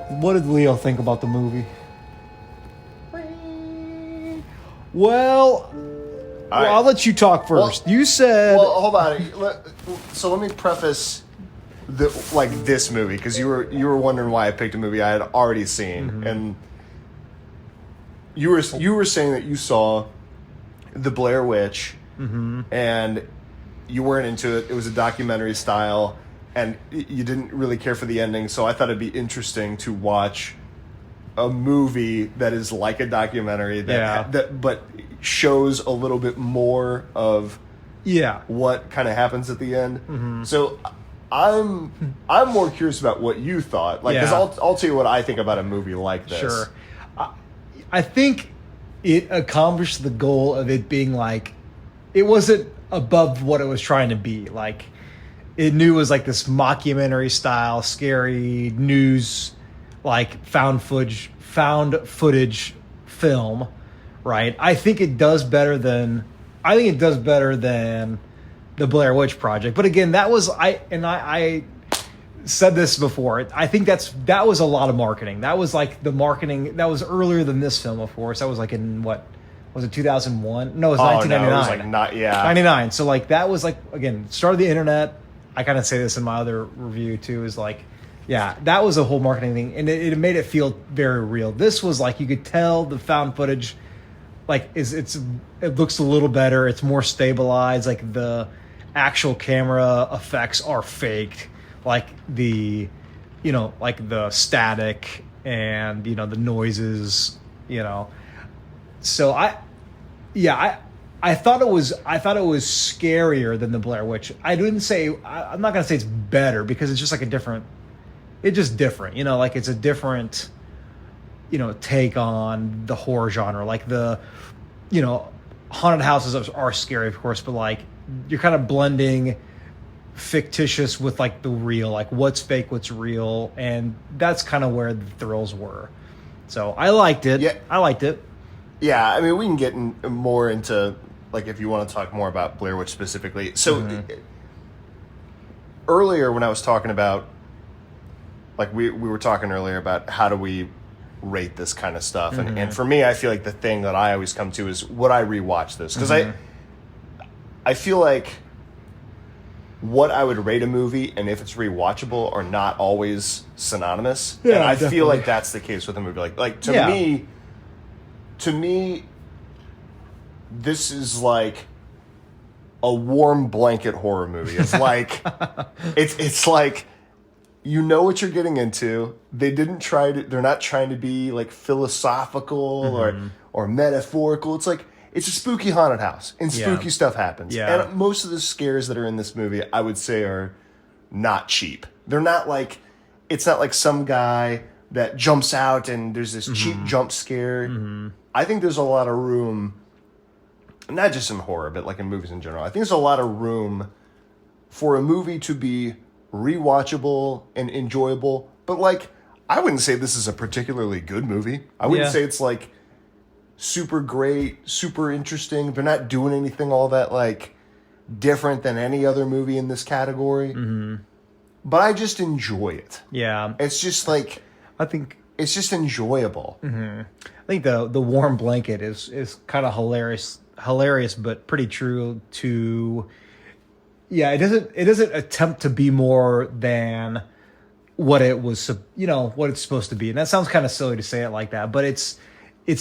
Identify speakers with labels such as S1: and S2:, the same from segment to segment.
S1: What did Leo think about the movie? Well, I'll let you talk first. You said...
S2: Well, hold on. So let me preface this movie, because you were wondering why I picked a movie I had already seen, and you were saying that you saw The Blair Witch, and you weren't into it. It was a documentary style, and you didn't really care for the ending. So I thought it'd be interesting to watch a movie that is like a documentary that but shows a little bit more of what kind of happens at the end. So I'm more curious about what you thought, because I'll tell you what I think about a movie like this.
S1: Sure. I think it accomplished the goal of it being like, it wasn't above what it was trying to be. Like, it knew it was like this mockumentary style, scary news, like found footage film, right? I think it does better than the Blair Witch Project. But again, that was I said this before. I think that was a lot of marketing. That was like the marketing that was earlier than this film, of course. That was like in what was it, 2001? No, it was 1999.
S2: No, it was like
S1: 99. So like that was like, again, start of the internet. I kind of say this in my other review too, is like, yeah, that was a whole marketing thing, and it made it feel very real. This was like, you could tell the found footage, like it looks a little better. It's more stabilized. Like the actual camera effects are faked, like the static and the noises, So I thought it was scarier than the Blair Witch. I'm not gonna say it's better, because it's just like different. Like it's a different, take on the horror genre. Like the, haunted houses are scary, of course, but like you're kind of blending fictitious with like the real, like what's fake, what's real, and that's kind of where the thrills were. So I liked it.
S2: Yeah.
S1: I liked it.
S2: Yeah, I mean, we can get more into, like, if you want to talk more about Blair Witch specifically. So earlier when I was talking about, like, we were talking earlier about how do we rate this kind of stuff. And for me, I feel like the thing that I always come to is, would I rewatch this? Because I feel like what I would rate a movie and if it's rewatchable are not always synonymous.
S1: Yeah,
S2: and I
S1: definitely.
S2: feel like that's the case with a movie. Like to me, this is like a warm blanket horror movie. It's like it's like, you know what you're getting into. They're not trying to be like philosophical or metaphorical. It's like, it's a spooky haunted house, and spooky stuff happens.
S1: Yeah.
S2: And most of the scares that are in this movie, I would say, are not cheap. They're not like, it's not like some guy that jumps out and there's this cheap jump scare. I think there's a lot of room, not just in horror, but like in movies in general. I think there's a lot of room for a movie to be rewatchable and enjoyable. But like, I wouldn't say this is a particularly good movie. I wouldn't say it's like super great, super interesting. They're not doing anything all that like different than any other movie in this category. But I just enjoy it.
S1: Yeah.
S2: It's just like,
S1: I think
S2: it's just enjoyable.
S1: I think the warm blanket is kind of hilarious, but pretty true to. Yeah, it doesn't attempt to be more than what it was, what it's supposed to be, and that sounds kind of silly to say it like that, but it's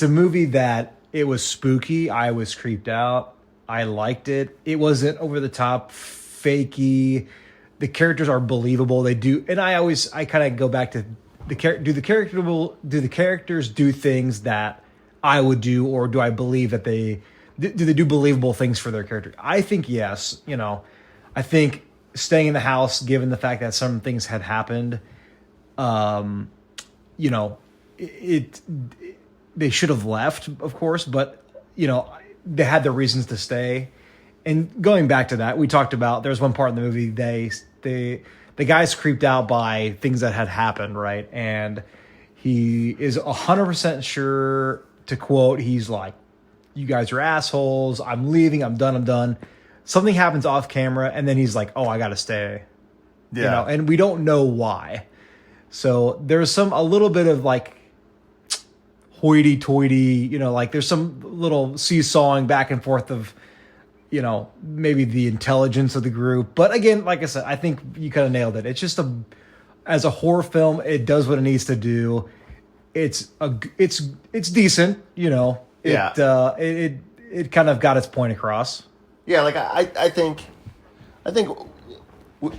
S1: a movie that it was spooky. I was creeped out. I liked it. It wasn't over the top, fakey. The characters are believable. They do, and I kind of go back to do the characters do things that I would do, or do I believe that do they do believable things for their character? I think yes. I think staying in the house, given the fact that some things had happened, they should have left, of course, but they had their reasons to stay. And going back to that, we talked about, there's one part in the movie the guy's creeped out by things that had happened, right? And he is 100% sure, to quote, he's like, "You guys are assholes. I'm leaving. I'm done. Something happens off camera, and then he's like, "Oh, I gotta stay." And we don't know why. So there's a little bit of like hoity-toity, like there's some little seesawing back and forth of, maybe the intelligence of the group. But again, like I said, I think you kind of nailed it. It's just as a horror film, it does what it needs to do. It's decent, It kind of got its point across.
S2: Yeah, like I think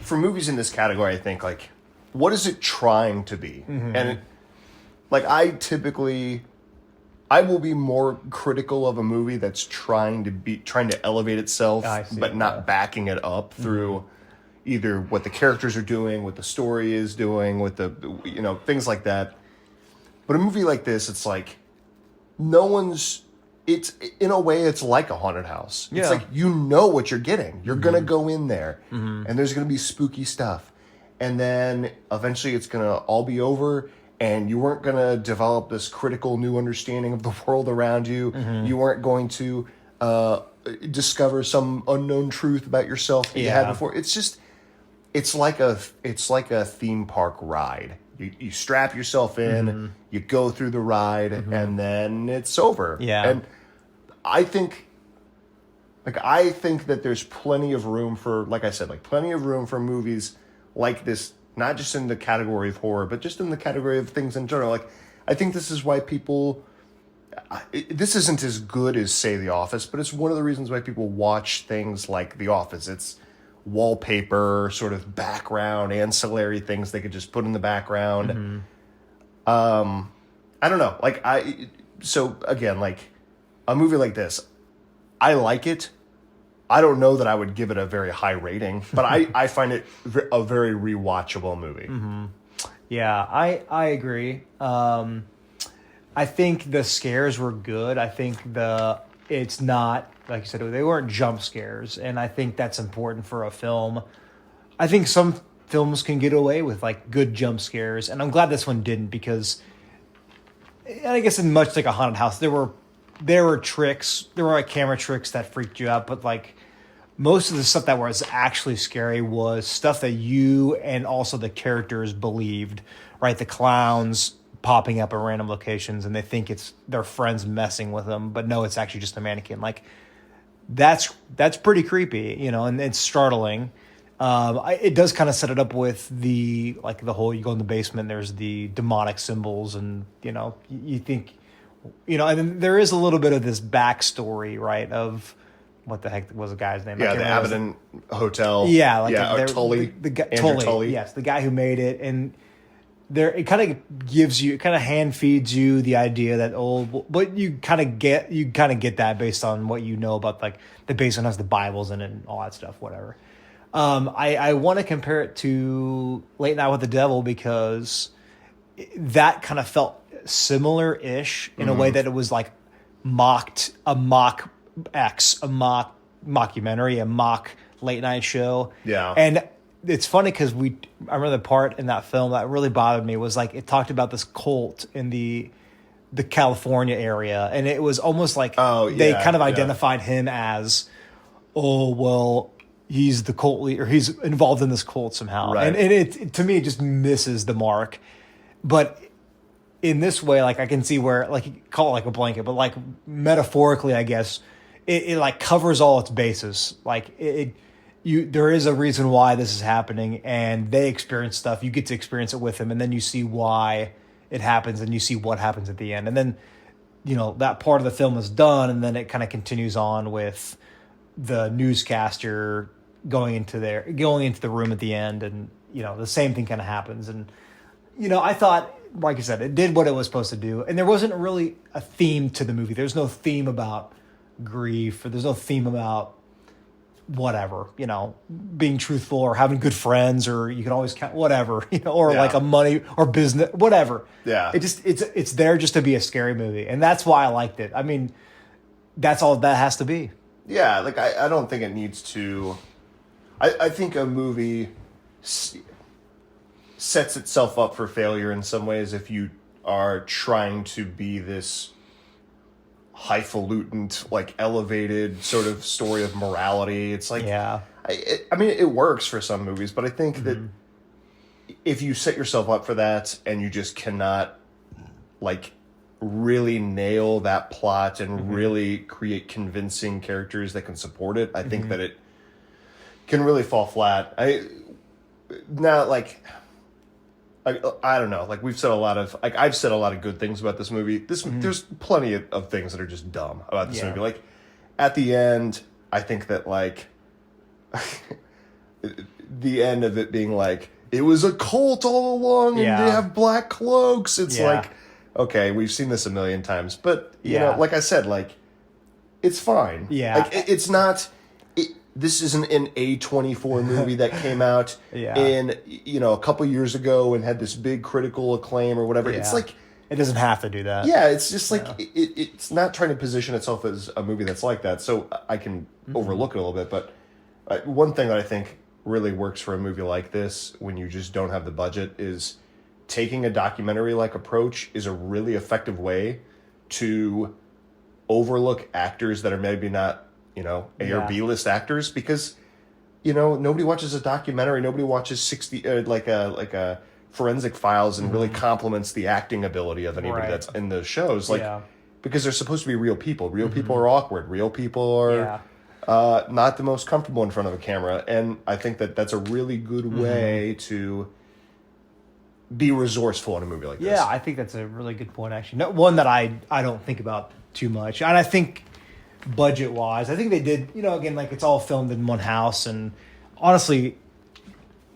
S2: for movies in this category, I think like, what is it trying to be? And like I will be more critical of a movie that's trying to elevate itself, but not backing it up through either what the characters are doing, what the story is doing, with the things like that. But a movie like this, it's like it's in a way it's like a haunted house. Yeah. It's like what you're getting. You're gonna go in there and there's gonna be spooky stuff. And then eventually it's gonna all be over, and you weren't gonna develop this critical new understanding of the world around you. You weren't going to discover some unknown truth about yourself that you had before. It's like a theme park ride. You strap yourself in, you go through the ride, and then it's over.
S1: Yeah.
S2: And I think that there's plenty of room for, like I said, plenty of room for movies like this, not just in the category of horror, but just in the category of things in general. Like, I think this is why this isn't as good as, say, The Office, but it's one of the reasons why people watch things like The Office. It's wallpaper, sort of background, ancillary things they could just put in the background. I don't know. So again, like a movie like this, I like it. I don't know that I would give it a very high rating, but I find it a very rewatchable movie.
S1: Yeah, I agree. I think the scares were good. I think it's not, like you said, they weren't jump scares, and I think that's important for a film. I think some films can get away with like good jump scares, and I'm glad this one didn't, because I guess in much like a haunted house, there were tricks, there were like camera tricks that freaked you out, but like most of the stuff that was actually scary was stuff that you and also the characters believed, right? The clowns popping up at random locations and they think it's their friends messing with them, but no, it's actually just a mannequin. Like that's pretty creepy, and it's startling. It does kind of set it up with the whole, you go in the basement, there's the demonic symbols, and you think, and then there is a little bit of this backstory, right, of what the heck was the guy's name?
S2: Yeah, the Abaddon Hotel.
S1: Yeah,
S2: Tully.
S1: The guy,
S2: Tully.
S1: Yes, the guy who made it, and it kind of gives you, it kind of hand feeds you the idea that but you kind of get that based on what you know about like the basement has the Bibles in it and all that stuff, whatever. I want to compare it to Late Night with the Devil, because that kind of felt similar-ish in a way that it was like mockumentary, a mock late night show. Yeah. And it's funny because I remember the part in that film that really bothered me was like, it talked about this cult in the California area, and it was almost like they kind of identified him as, he's the cult leader, he's involved in this cult somehow. Right. And it to me, it just misses the mark. But in this way, like I can see where, like, you call it like a blanket, but like metaphorically, I guess it like covers all its bases. Like there is a reason why this is happening, and they experience stuff. You get to experience it with them, and then you see why it happens, and you see what happens at the end, and then that part of the film is done, and then it kind of continues on with the newscaster going into the room at the end, and the same thing kind of happens, and I thought, like I said, it did what it was supposed to do, and there wasn't really a theme to the movie. There's no theme about grief, or there's no theme about whatever, being truthful or having good friends, or you can always count whatever, or like a money or business, whatever. Yeah. It's there just to be a scary movie, and that's why I liked it. I mean, that's all that has to be.
S2: Yeah, like I don't think it needs to. I think a movie sets itself up for failure in some ways if you are trying to be this highfalutin, like elevated sort of story of morality. It's like, I mean, it works for some movies, but I think that if you set yourself up for that and you just cannot like really nail that plot and really create convincing characters that can support it, I think that it can really fall flat. I don't know. Like we've said a lot of I've said a lot of good things about this movie. There's plenty of things that are just dumb about this movie. Like at the end, I think that like the end of it being like it was a cult all along and they have black cloaks. It's like, okay, we've seen this a million times, but you know, like I said, like it's fine.
S1: Yeah,
S2: like it's not. This isn't an A24 movie that came out in a couple years ago and had this big critical acclaim or whatever. It's like
S1: it doesn't have to do that.
S2: Yeah, it's just like it's not trying to position itself as a movie that's like that. So I can overlook it a little bit. But one thing that I think really works for a movie like this when you just don't have the budget is taking a documentary-like approach is a really effective way to overlook actors that are maybe not A or B list actors, because nobody watches a documentary, nobody watches 60 like a Forensic Files and really compliments the acting ability of anybody that's in those shows, because they're supposed to be real people. Real people are awkward. Real people are not the most comfortable in front of a camera, and I think that that's a really good way to be resourceful in a movie like this.
S1: Yeah, I think that's a really good point, actually. One that I don't think about too much, and I think budget wise, I think they did, again, like it's all filmed in one house, and honestly,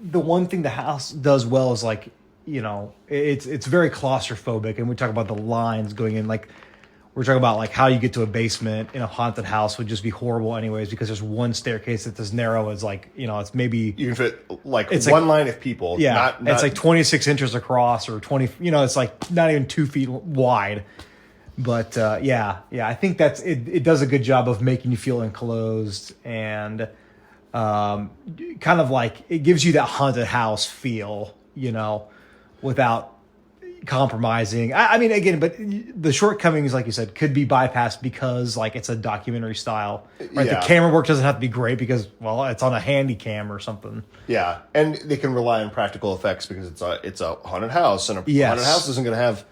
S1: the one thing the house does well is like, it's very claustrophobic, and we talk about the lines going in, like we're talking about like how you get to a basement in a haunted house would just be horrible anyways, because there's one staircase that's as narrow as like, it's maybe
S2: you can fit like one line of people.
S1: Yeah,
S2: not
S1: it's like 26 inches across or 20, it's like not even 2 feet wide. But I think that's it does a good job of making you feel enclosed and kind of like it gives you that haunted house feel, without compromising. I mean, again, but the shortcomings, like you said, could be bypassed because like it's a documentary style. Right? Yeah. The camera work doesn't have to be great because, well, it's on a handy cam or something.
S2: Yeah, and they can rely on practical effects because it's a haunted house, and a haunted house isn't going to have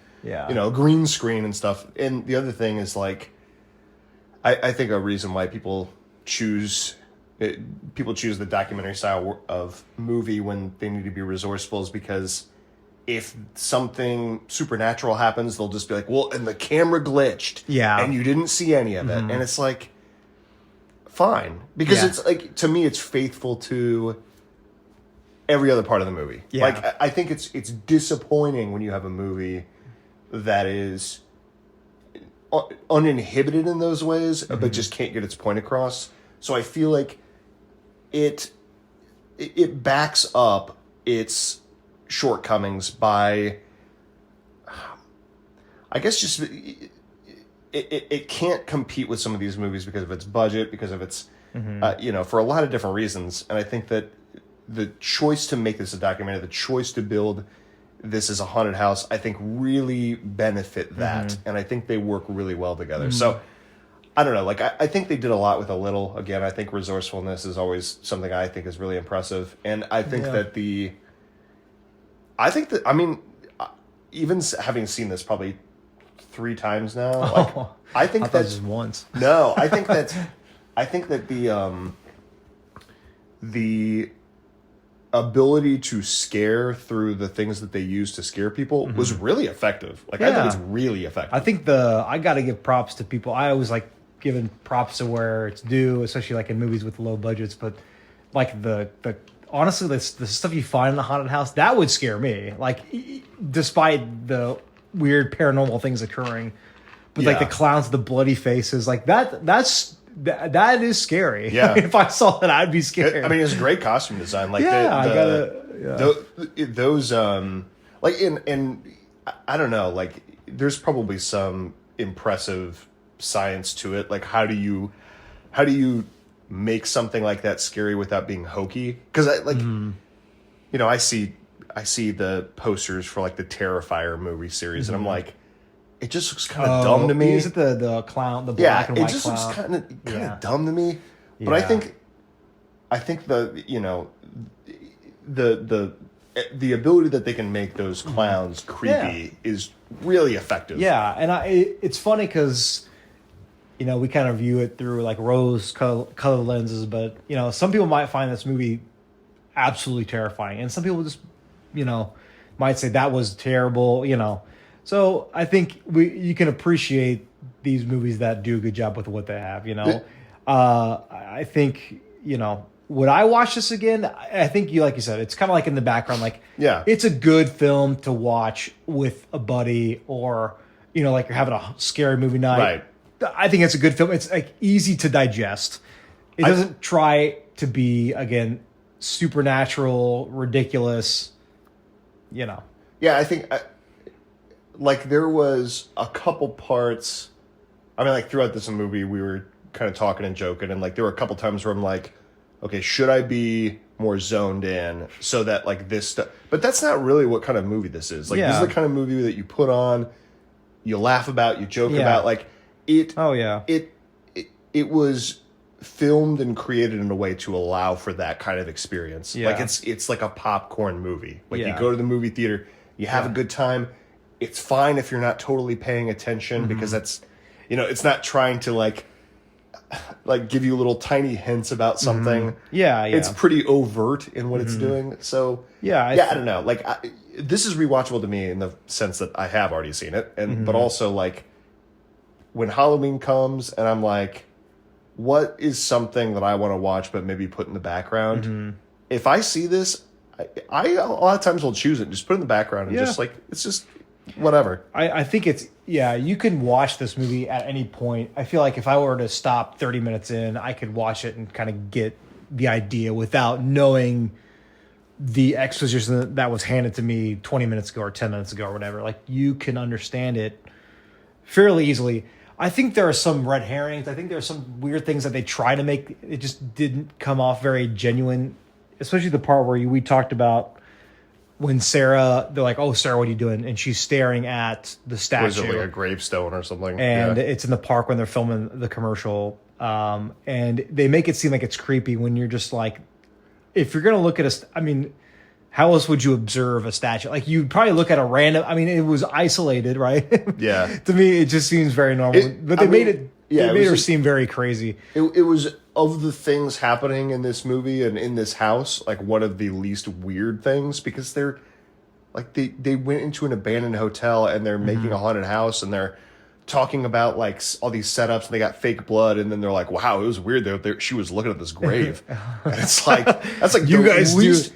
S2: green screen and stuff. And the other thing is like, I think a reason why people choose the documentary style of movie when they need to be resourceful is because if something supernatural happens, they'll just be like, well, and the camera glitched. Yeah. And you didn't see any of it. And it's like, fine. Because it's like, to me, it's faithful to every other part of the movie. Yeah. Like, I think it's disappointing when you have a movie that is uninhibited in those ways, but just can't get its point across. So I feel like it backs up its shortcomings by, I guess, just it can't compete with some of these movies because of its budget, because of its for a lot of different reasons. And I think that the choice to make this a documentary, the choice to build this as a haunted house, I think really benefit that, and I think they work really well together. So I don't know, like I think they did a lot with a little. Again, I think resourcefulness is always something I think is really impressive, and I think that I mean, even having seen this probably 3 times now, like, I think that's
S1: just once.
S2: No, I think that the ability to scare through the things that they use to scare people was really effective. Like, I think it's really effective.
S1: I think I got to give props to people. I always like giving props to where it's due, especially like in movies with low budgets, but like the honestly, the stuff you find in the haunted house, that would scare me. Like, despite the weird paranormal things occurring, but like the clowns, the bloody faces, like that is scary. Yeah, if I saw that, I'd be scared.
S2: I mean, it's great costume design. Like, those like in I don't know, like there's probably some impressive science to it. Like, how do you make something like that scary without being hokey? Because I see the posters for like the Terrifier movie series, and I'm like, it just looks kind of dumb to me.
S1: Is it the clown, the black and white clown? Yeah, it just looks
S2: kind of dumb to me. But I think the the ability that they can make those clowns creepy is really effective.
S1: Yeah, and it's funny because, you know, we kind of view it through like rose-colored lenses, but, you know, some people might find this movie absolutely terrifying, and some people just, you know, might say that was terrible, you know. So I think you can appreciate these movies that do a good job with what they have, you know. I think, you know, would I watch this again? I think like you said, it's kind of like in the background. Like, it's a good film to watch with a buddy, or, you know, like you're having a scary movie night.
S2: Right.
S1: I think it's a good film. It's like easy to digest. It doesn't try to be, again, supernatural, ridiculous, you know.
S2: Yeah, I think like there was a couple parts. I mean, like throughout this movie, we were kind of talking and joking, and like there were a couple times where I'm like, okay, should I be more zoned in so that like this stuff? But that's not really what kind of movie this is. Like, this is the kind of movie that you put on, you laugh about, you joke about. Like it. Oh yeah. It was filmed and created in a way to allow for that kind of experience. Like it's like a popcorn movie. Like you go to the movie theater, you have a good time. It's fine if you're not totally paying attention because that's, you know, it's not trying to like give you little tiny hints about something. It's pretty overt in what it's doing. So I don't know. Like this is rewatchable to me in the sense that I have already seen it, and but also like when Halloween comes and I'm like, what is something that I want to watch but maybe put in the background? If I see this, I a lot of times will choose it, just put it in the background and just like, it's just whatever.
S1: I think it's, you can watch this movie at any point. I feel like if I were to stop 30 minutes in, I could watch it and kind of get the idea without knowing the exposition that was handed to me 20 minutes ago or 10 minutes ago or whatever. Like, you can understand it fairly easily. I think there are some red herrings. I think there are some weird things that they try to make. It just didn't come off very genuine, especially the part where we talked about when Sarah, they're like, "Oh, Sarah, what are you doing?" And she's staring at the statue.
S2: Was it like a gravestone or something?
S1: And it's in the park when they're filming the commercial. And they make it seem like it's creepy when you're just like, if you're going to look at I mean, how else would you observe a statue? Like, you'd probably look at a random, I mean, it was isolated, right?
S2: Yeah.
S1: To me, it just seems very normal. But they made her seem very crazy.
S2: It was, of the things happening in this movie and in this house, like one of the least weird things, because they're like, they went into an abandoned hotel and they're making a haunted house and they're talking about like all these setups and they got fake blood, and then they're like, wow, it was weird. She was looking at this grave. And it's like, that's like
S1: you guys
S2: least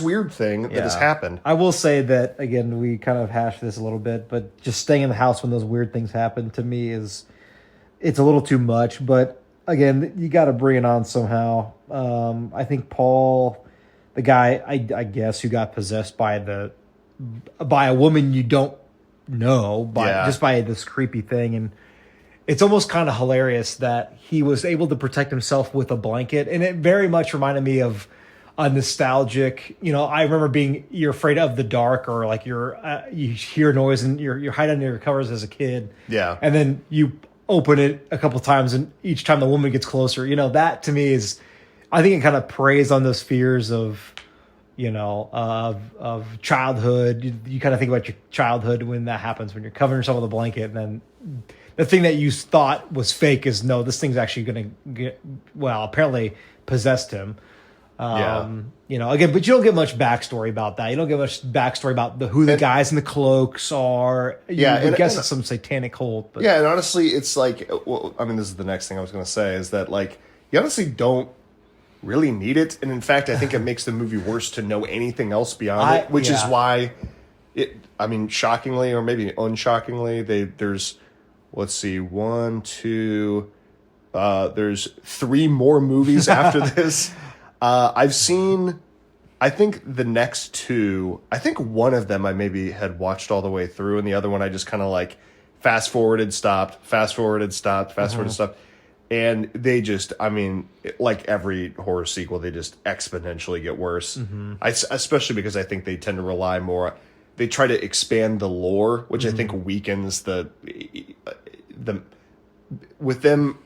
S2: weird thing that has happened.
S1: I will say that, again, we kind of hashed this a little bit, but just staying in the house when those weird things happen, to me, it's a little too much. But again, you got to bring it on somehow. I think Paul, the guy, I guess, who got possessed by a woman you don't know, just by this creepy thing, and it's almost kind of hilarious that he was able to protect himself with a blanket, and it very much reminded me of a nostalgic, you know, I remember you're afraid of the dark, or like you hear noise and you're hiding under your covers as a kid, and then you open it a couple times, and each time the woman gets closer, you know, that to me is, I think it kind of preys on those fears of, you know, of childhood. You kind of think about your childhood when that happens, when you're covering yourself with a blanket, and then the thing that you thought was fake is, no, this thing's actually going to apparently possessed him. You know, again, but you don't get much backstory about that. You don't get much backstory about who the guys in the cloaks are. I guess it's some satanic cult. But.
S2: Yeah, and honestly, it's like, well, I mean, this is the next thing I was going to say, is that, like, you honestly don't really need it. And in fact, I think it makes the movie worse to know anything else beyond it, which is why I mean, shockingly, or maybe unshockingly, there's, let's see, there's 3 more movies after this. I've seen, I think the next 2, I think one of them I maybe had watched all the way through, and the other one I just kind of like fast forwarded, stopped. And they just, I mean, like every horror sequel, they just exponentially get worse. Especially because I think they tend to rely more, they try to expand the lore, which I think weakens the with them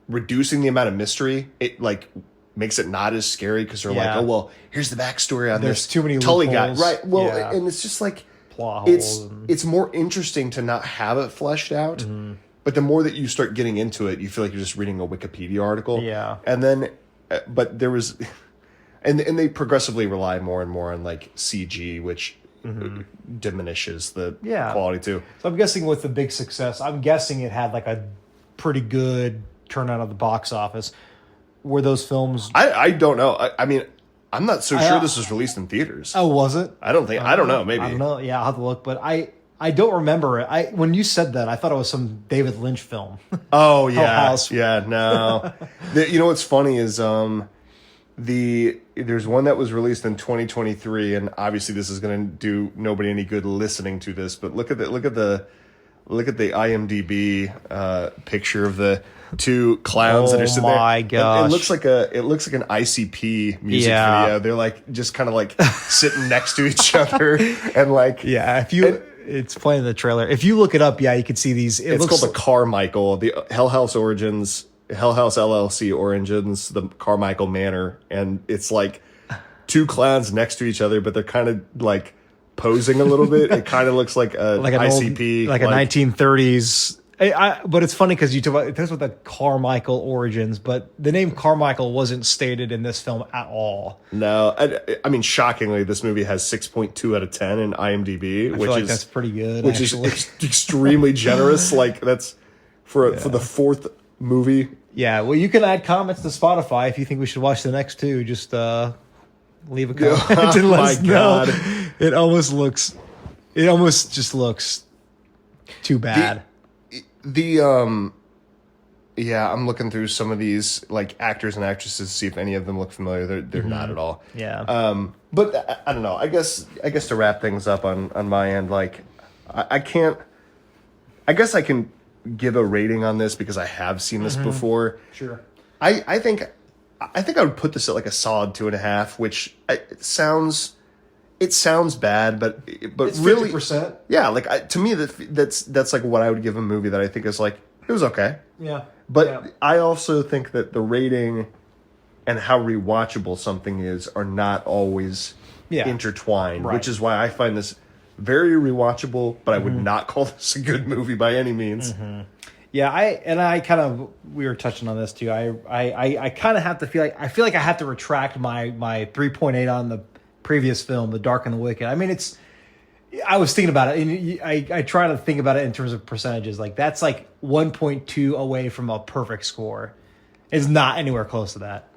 S2: reducing the amount of mystery, it like makes it not as scary because they're like,
S1: Yeah.
S2: oh well, here's the backstory on
S1: There's
S2: this
S1: too many
S2: Tully guy,
S1: loopholes.
S2: right? Well,
S1: Yeah.
S2: and it's just like
S1: Plot holes.
S2: it's more interesting to not have it fleshed out.
S1: Mm-hmm.
S2: But the more that you start getting into it, you feel like you're just reading a Wikipedia article.
S1: Yeah.
S2: And then, but there was, and they progressively rely more and more on like CG, which diminishes the quality too.
S1: So I'm guessing with the big success, I'm guessing it had like a pretty good turnout of the box office. Were those films?
S2: I don't know. I mean, I'm not so sure this was released in theaters.
S1: Oh, was it?
S2: I don't think. I don't know. Maybe.
S1: I don't know. Yeah, I'll have to look. But I don't remember it. When you said that, I thought it was some David Lynch film.
S2: Oh yeah,
S1: House.
S2: yeah. No, you know what's funny is there's one that was released in 2023, and obviously this is going to do nobody any good listening to this. But look at the IMDb picture of the two clowns that are sitting there.
S1: Oh my gosh!
S2: It looks like an ICP music video. They're like just kind of like sitting next to each other and like
S1: it's playing in the trailer. If you look it up, you can see these.
S2: It's called the Carmichael, the Hell House LLC Origins, the Carmichael Manor, and it's like two clowns next to each other, but they're kind of like posing a little bit. It kind of looks like an ICP,
S1: like a 1930s. But it's funny because you talk about that's what the Carmichael Origins, but the name Carmichael wasn't stated in this film at all.
S2: No, I mean, shockingly, this movie has 6.2 out of 10 in IMDb,
S1: That's pretty good.
S2: Which is extremely generous. Like that's for the fourth movie.
S1: Yeah, well, you can add comments to Spotify if you think we should watch the next two. Just leave a comment and let us know. It almost just looks too bad.
S2: I'm looking through some of these like actors and actresses to see if any of them look familiar. They're not at all.
S1: Yeah.
S2: But I don't know. I guess to wrap things up on my end, like I guess I can give a rating on this because I have seen this before.
S1: Sure.
S2: I think I would put this at like a solid 2.5, which it sounds bad, but
S1: It's
S2: really
S1: 50%.
S2: yeah, like to me that's like what I would give a movie that I think is like it was okay.
S1: Yeah.
S2: But I also think that the rating and how rewatchable something is are not always intertwined,
S1: Right.
S2: which is why I find this very rewatchable, but I would not call this a good movie by any means.
S1: Yeah, we were touching on this too. I kind of have to feel like I have to retract my 3.8 on the previous film, The Dark and the Wicked. I mean, I was thinking about it, and I try to think about it in terms of percentages. Like that's like 1.2 away from a perfect score. It's not anywhere close to that.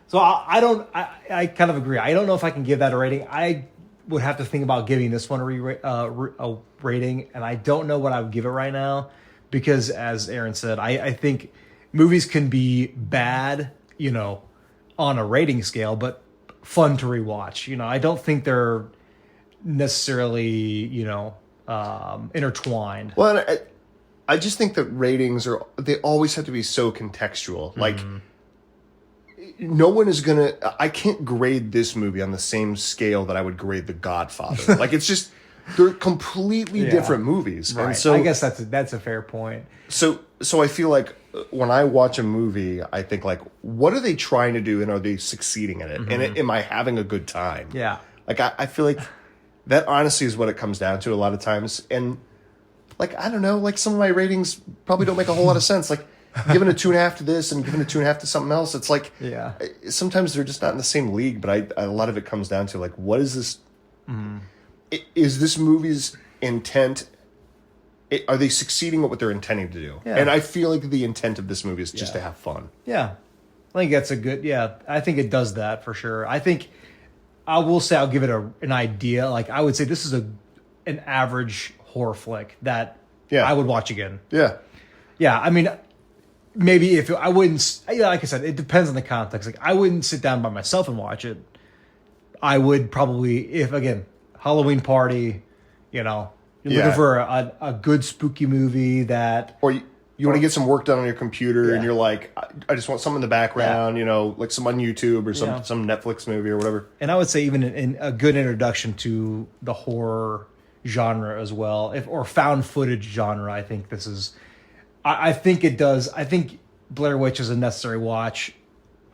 S1: So I kind of agree. I don't know if I can give that a rating. I would have to think about giving this one a rating, and I don't know what I would give it right now because, as Aaron said, I think movies can be bad, on a rating scale, but fun to rewatch. I don't think they're necessarily, intertwined.
S2: Well, I just think that ratings they always have to be so contextual. Like, no one is I can't grade this movie on the same scale that I would grade The Godfather. Like, it's just, they're completely different movies.
S1: Right.
S2: And so
S1: I guess that's a fair point.
S2: So I feel like when I watch a movie, I think like, what are they trying to do and are they succeeding at it? And am I having a good time?
S1: Yeah.
S2: Like, I feel like that honestly is what it comes down to a lot of times. And like, I don't know, like some of my ratings probably don't make a whole lot of sense. Like giving a 2.5 to this and giving a 2.5 to something else. It's like, sometimes they're just not in the same league, but a lot of it comes down to like, what is this? Is this movie's intent? Are they succeeding at what they're intending to do?
S1: Yeah.
S2: And I feel like the intent of this movie is just to have fun.
S1: Yeah. I think that's I think it does that for sure. I think I will say I'll give it an idea. Like I would say this is an average horror flick that I would watch again.
S2: Yeah.
S1: Yeah. I mean, maybe if I wouldn't, like I said, it depends on the context. Like I wouldn't sit down by myself and watch it. I would probably, if again, Halloween party, you're looking for a good spooky movie that...
S2: Or you want to get some work done on your computer and you're like, I just want some in the background, like some on YouTube or some Netflix movie or whatever.
S1: And I would say even in a good introduction to the horror genre as well, or found footage genre, I think this is... I think it does. I think Blair Witch is a necessary watch.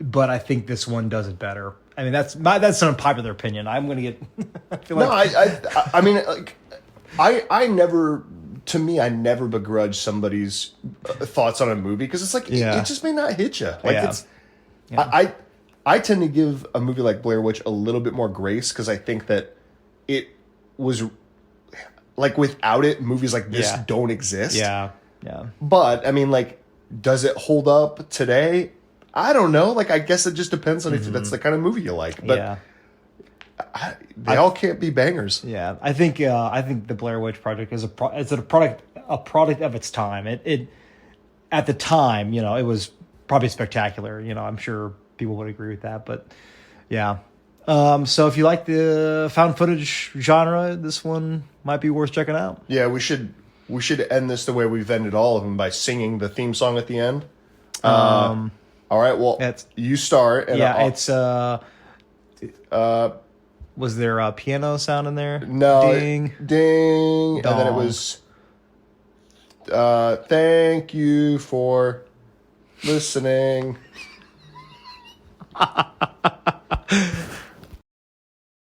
S1: but I think this one does it better. I mean, that's an unpopular opinion. I'm going to get. I feel
S2: No,
S1: like
S2: I mean, like, I never. To me, I never begrudge somebody's thoughts on a movie because it's like it just may not hit you. Like it's. Yeah. I tend to give a movie like Blair Witch a little bit more grace because I think that it was like without it, movies like this don't exist.
S1: Yeah. Yeah.
S2: But I mean, like, does it hold up today? I don't know. Like, I guess it just depends on if that's the kind of movie you like. But they all can't be bangers.
S1: Yeah, I think the Blair Witch Project is a product of its time. It at the time, it was probably spectacular. I'm sure people would agree with that. But yeah, so if you like the found footage genre, this one might be worth checking out.
S2: Yeah, we should end this the way we've ended all of them by singing the theme song at the end. All right, well, you start. And
S1: it's was there a piano sound in there?
S2: No.
S1: Ding.
S2: Ding.
S1: Dong.
S2: And then it was, thank you for listening.